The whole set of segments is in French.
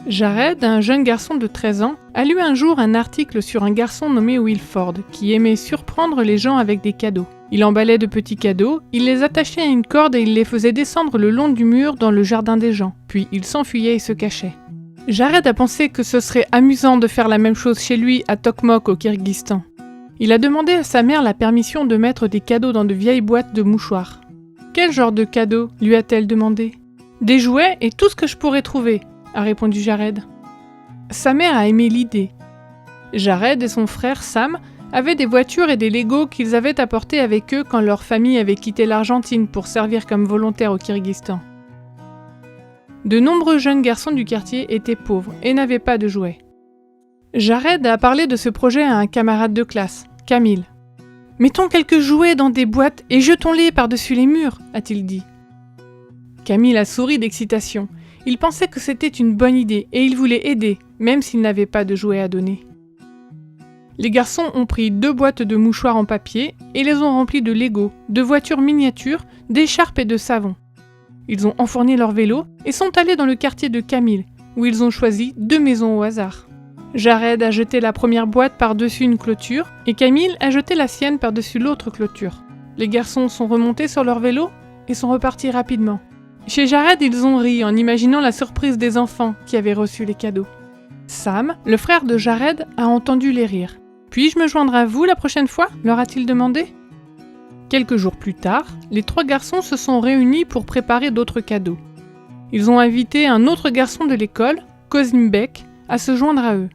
Jared, un jeune garçon de 13 ans, a lu un jour un article sur un garçon nommé Wilford qui aimait surprendre les gens avec des cadeaux. Il emballait de petits cadeaux, il les attachait à une corde et il les faisait descendre le long du mur dans le jardin des gens. Puis il s'enfuyait et se cachait. Jared a pensé que ce serait amusant de faire la même chose chez lui à Tokmok au Kirghizistan. Il a demandé à sa mère la permission de mettre des cadeaux dans de vieilles boîtes de mouchoirs. « Quel genre de cadeaux ?» lui a-t-elle demandé. « Des jouets et tout ce que je pourrais trouver », a répondu Jared. Sa mère a aimé l'idée. Jared et son frère Sam avaient des voitures et des Legos qu'ils avaient apportés avec eux quand leur famille avait quitté l'Argentine pour servir comme volontaire au Kirghizistan. De nombreux jeunes garçons du quartier étaient pauvres et n'avaient pas de jouets. Jared a parlé de ce projet à un camarade de classe, Camille. « Mettons quelques jouets dans des boîtes et jetons-les par-dessus les murs », a-t-il dit. Camille a souri d'excitation. Il pensait que c'était une bonne idée et il voulait aider, même s'il n'avait pas de jouets à donner. Les garçons ont pris 2 boîtes de mouchoirs en papier et les ont remplies de Lego, de voitures miniatures, d'écharpes et de savon. Ils ont enfourné leur vélo et sont allés dans le quartier de Camille, où ils ont choisi 2 maisons au hasard. Jared a jeté la première boîte par-dessus une clôture et Camille a jeté la sienne par-dessus l'autre clôture. Les garçons sont remontés sur leur vélo et sont repartis rapidement. Chez Jared, ils ont ri en imaginant la surprise des enfants qui avaient reçu les cadeaux. Sam, le frère de Jared, a entendu les rires. « Puis-je me joindre à vous la prochaine fois ?» leur a-t-il demandé. Quelques jours plus tard, les 3 garçons se sont réunis pour préparer d'autres cadeaux. Ils ont invité un autre garçon de l'école, Kozimbek, à se joindre à eux.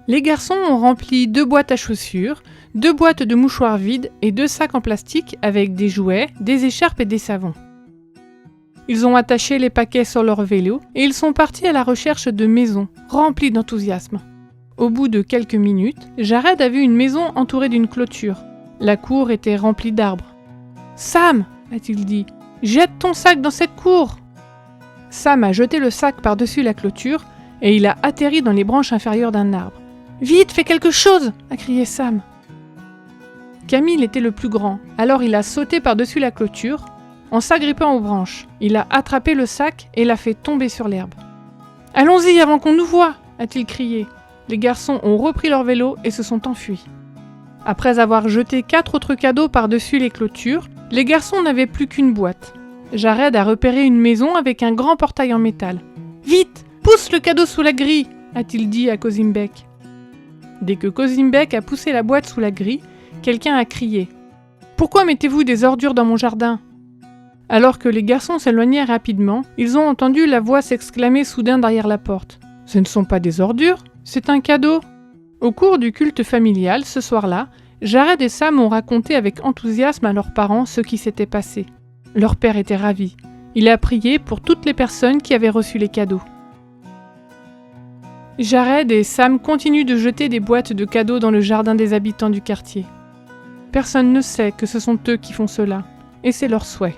Les garçons ont rempli 2 boîtes à chaussures, 2 boîtes de mouchoirs vides et 2 sacs en plastique avec des jouets, des écharpes et des savons. Ils ont attaché les paquets sur leur vélo et ils sont partis à la recherche de maisons, remplies d'enthousiasme. Au bout de quelques minutes, Jared a vu une maison entourée d'une clôture. La cour était remplie d'arbres. « Sam !» a-t-il dit. « Jette ton sac dans cette cour !» Sam a jeté le sac par-dessus la clôture et il a atterri dans les branches inférieures d'un arbre. « Vite, fais quelque chose !» a crié Sam. Camille était le plus grand, alors il a sauté par-dessus la clôture. En s'agrippant aux branches, il a attrapé le sac et l'a fait tomber sur l'herbe. « Allons-y avant qu'on nous voie !» a-t-il crié. Les garçons ont repris leur vélo et se sont enfuis. Après avoir jeté 4 autres cadeaux par-dessus les clôtures, les garçons n'avaient plus qu'une boîte. Jared a repéré une maison avec un grand portail en métal. « Vite, pousse le cadeau sous la grille !» a-t-il dit à Kozimbek. Dès que Kozimbek a poussé la boîte sous la grille, quelqu'un a crié « Pourquoi mettez-vous des ordures dans mon jardin ?» Alors que les garçons s'éloignaient rapidement, ils ont entendu la voix s'exclamer soudain derrière la porte. « Ce ne sont pas des ordures, c'est un cadeau !» Au cours du culte familial, ce soir-là, Jared et Sam ont raconté avec enthousiasme à leurs parents ce qui s'était passé. Leur père était ravi. Il a prié pour toutes les personnes qui avaient reçu les cadeaux. Jared et Sam continuent de jeter des boîtes de cadeaux dans le jardin des habitants du quartier. Personne ne sait que ce sont eux qui font cela, et c'est leur souhait.